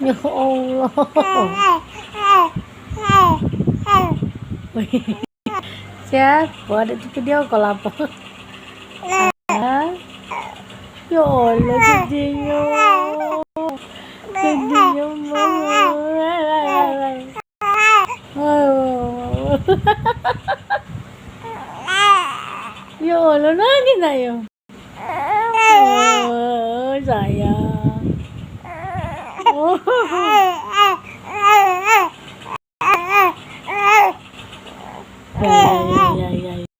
Ya Allah. Siapa? Ada di video call apa? Ah, ya Allah, sedihnya. Sedihnya mama. Oh. Ya Allah, nangis ayo. Oh, sayang. Oh. Ya, ya, ya, ya, ya.